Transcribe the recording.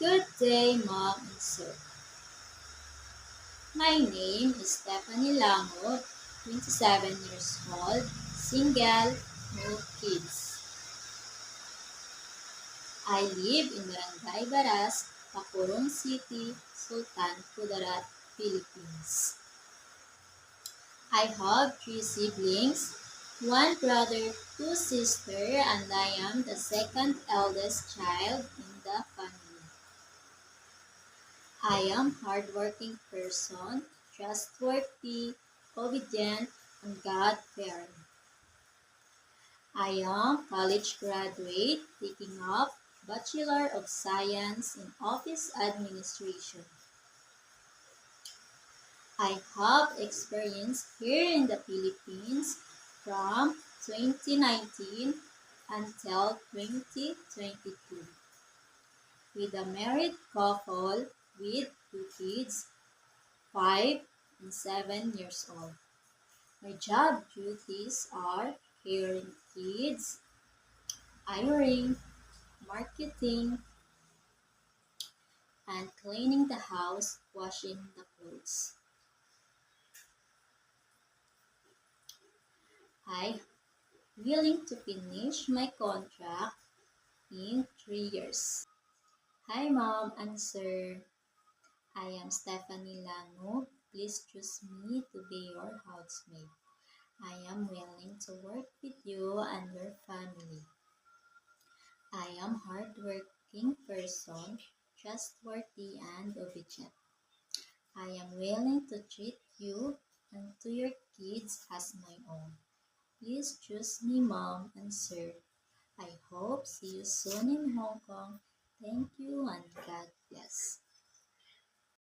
Good day, Mom and Sir. My name is Stephanie Lango, 27 years old, single, no kids. I live in Barangay Baras, Pakurong City, Sultan Kudarat, Philippines. I have three siblings, one brother, two sisters, and I am the second eldest child in the family. I am hardworking person, trustworthy, obedient, and God-fearing. I am college graduate taking up Bachelor of Science in Office Administration. I have experience here in the Philippines from 2019 until 2022 with a married couple with two kids, 5 and 7 years old. My job duties are caring kids, ironing, marketing, and cleaning the house, washing the clothes. I willing to finish my contract in 3 years. Hi, Mom and Sir. I am Stephanie Lango. Please choose me to be your housemaid. I am willing to work with you and your family. I am hardworking person, trustworthy and obedient. I am willing to treat you and to your kids as my own. Please choose me, Mom and Sir. I hope see you soon in Hong Kong. Thank you and